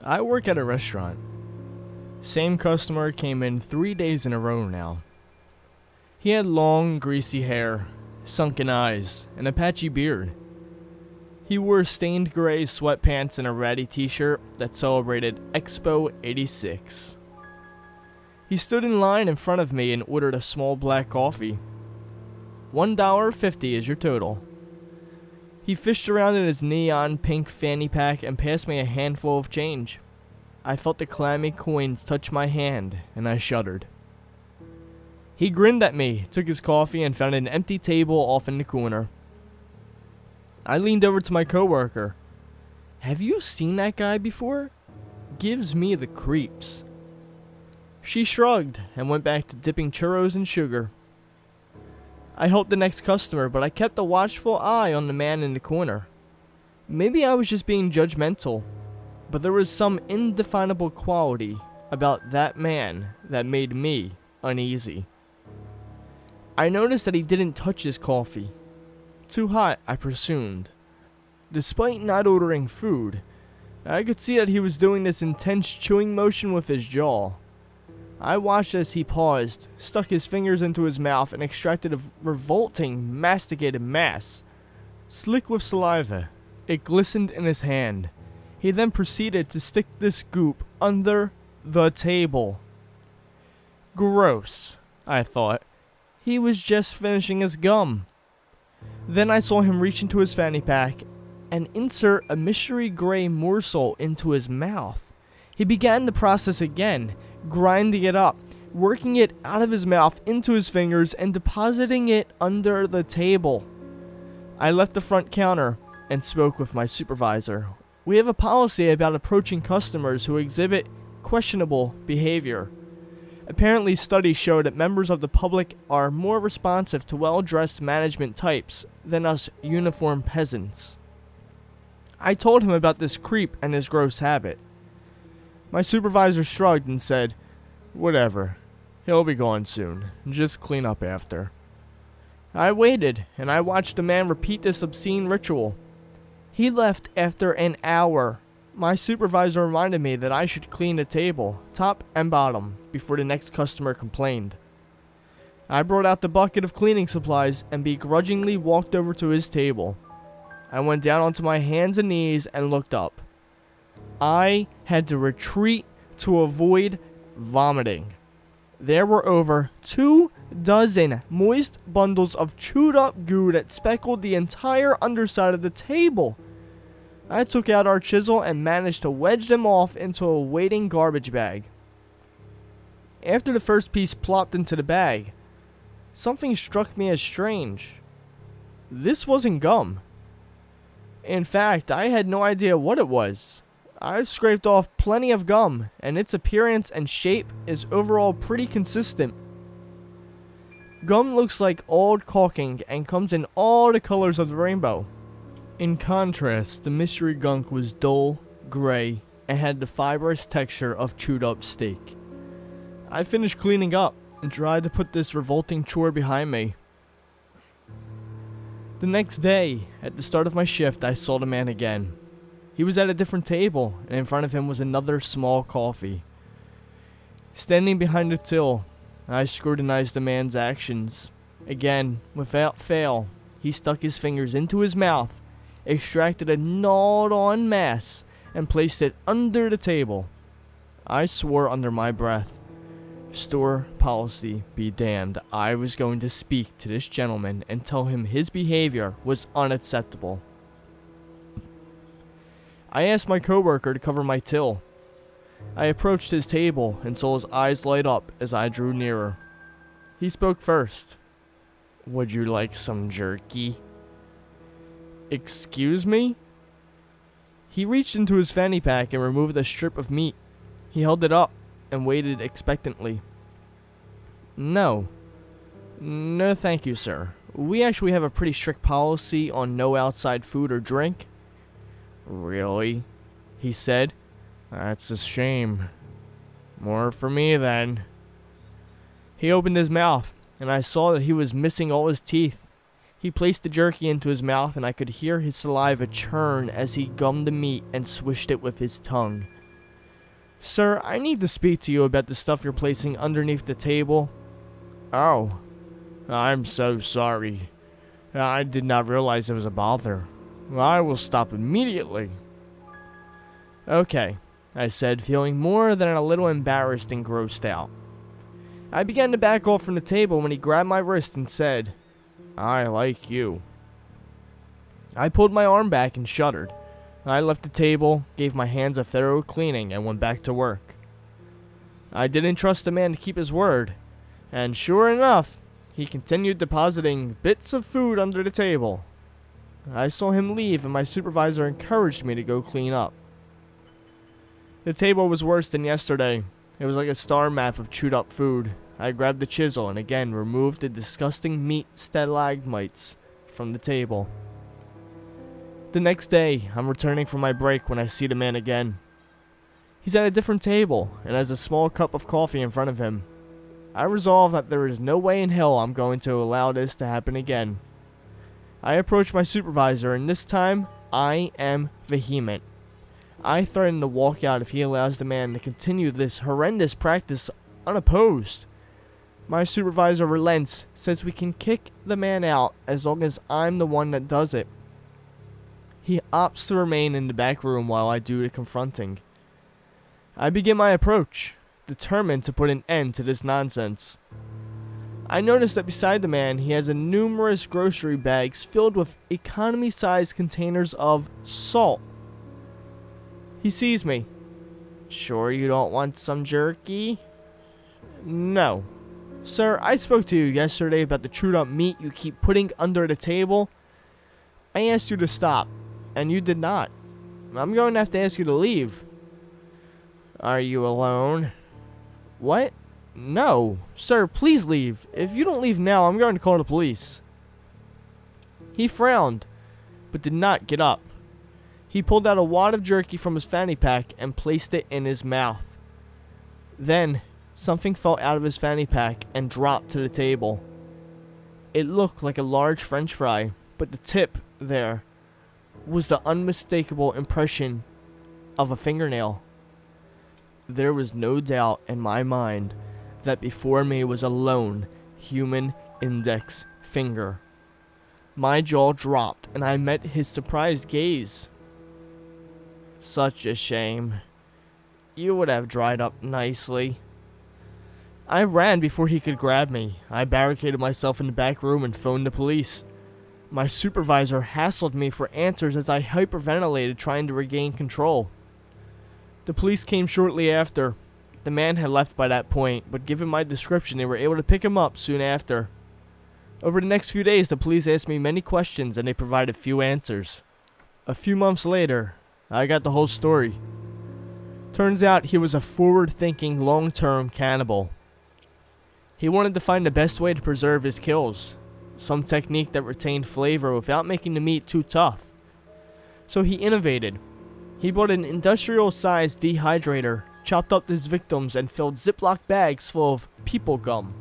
I work at a restaurant. Same customer came in 3 days in a row now. He had long, greasy hair, sunken eyes, and a patchy beard. He wore stained gray sweatpants and a ratty t-shirt that celebrated Expo 86. He stood in line in front of me and ordered a small black coffee. $1.50 is your total. He fished around in his neon pink fanny pack and passed me a handful of change. I felt the clammy coins touch my hand, and I shuddered. He grinned at me, took his coffee, and found an empty table off in the corner. I leaned over to my coworker. "Have you seen that guy before? Gives me the creeps." She shrugged and went back to dipping churros in sugar. I helped the next customer, but I kept a watchful eye on the man in the corner. Maybe I was just being judgmental, but there was some indefinable quality about that man that made me uneasy. I noticed that he didn't touch his coffee. Too hot, I presumed. Despite not ordering food, I could see that he was doing this intense chewing motion with his jaw. I watched as he paused, stuck his fingers into his mouth, and extracted a revolting, masticated mass. Slick with saliva, it glistened in his hand. He then proceeded to stick this goop under the table. Gross, I thought. He was just finishing his gum. Then I saw him reach into his fanny pack and insert a mystery gray morsel into his mouth. He began the process again, grinding it up, working it out of his mouth into his fingers and depositing it under the table. I left the front counter and spoke with my supervisor. We have a policy about approaching customers who exhibit questionable behavior. Apparently, studies show that members of the public are more responsive to well-dressed management types than us uniformed peasants. I told him about this creep and his gross habit. My supervisor shrugged and said, "Whatever. He'll be gone soon. Just clean up after." I waited, and I watched the man repeat this obscene ritual. He left after an hour. My supervisor reminded me that I should clean the table, top and bottom, before the next customer complained. I brought out the bucket of cleaning supplies and begrudgingly walked over to his table. I went down onto my hands and knees and looked up. I had to retreat to avoid vomiting. There were over 24 moist bundles of chewed up goo that speckled the entire underside of the table. I took out our chisel and managed to wedge them off into a waiting garbage bag. After the first piece plopped into the bag, something struck me as strange. This wasn't gum. In fact, I had no idea what it was. I've scraped off plenty of gum, and its appearance and shape is overall pretty consistent. Gum looks like old caulking and comes in all the colors of the rainbow. In contrast, the mystery gunk was dull, gray, and had the fibrous texture of chewed up steak. I finished cleaning up and tried to put this revolting chore behind me. The next day, at the start of my shift, I saw the man again. He was at a different table, and in front of him was another small coffee. Standing behind the till, I scrutinized the man's actions. Again, without fail, he stuck his fingers into his mouth, extracted a gnawed-on mass, and placed it under the table. I swore under my breath. Store policy be damned. I was going to speak to this gentleman and tell him his behavior was unacceptable. I asked my coworker to cover my till. I approached his table and saw his eyes light up as I drew nearer. He spoke first. "Would you like some jerky?" "Excuse me?" He reached into his fanny pack and removed a strip of meat. He held it up and waited expectantly. No, thank you, sir. We actually have a pretty strict policy on no outside food or drink." "Really?" he said. "That's a shame. More for me, then." He opened his mouth, and I saw that he was missing all his teeth. He placed the jerky into his mouth, and I could hear his saliva churn as he gummed the meat and swished it with his tongue. Sir, I need to speak to you about the stuff you're placing underneath the table. Oh, I'm so sorry. I did not realize it was a bother. I will stop immediately. Okay, I said, feeling more than a little embarrassed and grossed out. I began to back off from the table when he grabbed my wrist and said, I like you. I pulled my arm back and shuddered. I left the table, gave my hands a thorough cleaning, and went back to work. I didn't trust the man to keep his word, and sure enough, he continued depositing bits of food under the table. I saw him leave, and my supervisor encouraged me to go clean up. The table was worse than yesterday. It was like a star map of chewed up food. I grabbed the chisel and again removed the disgusting meat stalagmites from the table. The next day, I'm returning from my break when I see the man again. He's at a different table and has a small cup of coffee in front of him. I resolve that there is no way in hell I'm going to allow this to happen again. I approach my supervisor, and this time, I am vehement. I threaten to walk out if he allows the man to continue this horrendous practice unopposed. My supervisor relents, says we can kick the man out as long as I'm the one that does it. He opts to remain in the back room while I do the confronting. I begin my approach, determined to put an end to this nonsense. I notice that beside the man he has numerous grocery bags filled with economy-sized containers of salt. He sees me. Sure you don't want some jerky? No. Sir, I spoke to you yesterday about the chewed up meat you keep putting under the table. I asked you to stop, and you did not. I'm going to have to ask you to leave. Are you alone? What? No. Sir, please leave. If you don't leave now, I'm going to call the police. He frowned, but did not get up. He pulled out a wad of jerky from his fanny pack and placed it in his mouth. Then, something fell out of his fanny pack and dropped to the table. It looked like a large French fry, but the tip there was the unmistakable impression of a fingernail. There was no doubt in my mind that before me was a lone human index finger. My jaw dropped and I met his surprised gaze. Such a shame. You would have dried up nicely. I ran before he could grab me. I barricaded myself in the back room and phoned the police. My supervisor hassled me for answers as I hyperventilated trying to regain control. The police came shortly after. The man had left by that point, but given my description, they were able to pick him up soon after. Over the next few days, the police asked me many questions and they provided few answers. A few months later, I got the whole story. Turns out he was a forward-thinking, long-term cannibal. He wanted to find the best way to preserve his kills, some technique that retained flavor without making the meat too tough. So he innovated. He bought an industrial-sized dehydrator, chopped up his victims, and filled Ziploc bags full of people gum.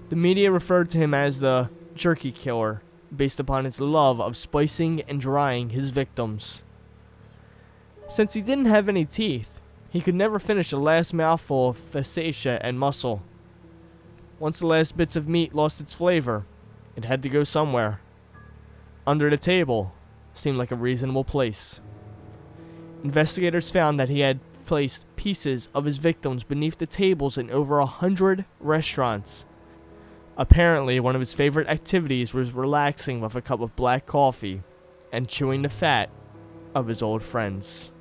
The media referred to him as the jerky killer, based upon his love of spicing and drying his victims. Since he didn't have any teeth, he could never finish the last mouthful of fascia and muscle. Once the last bits of meat lost its flavor, it had to go somewhere. Under the table seemed like a reasonable place. Investigators found that he had placed pieces of his victims beneath the tables in over 100 restaurants. Apparently, one of his favorite activities was relaxing with a cup of black coffee and chewing the fat of his old friends.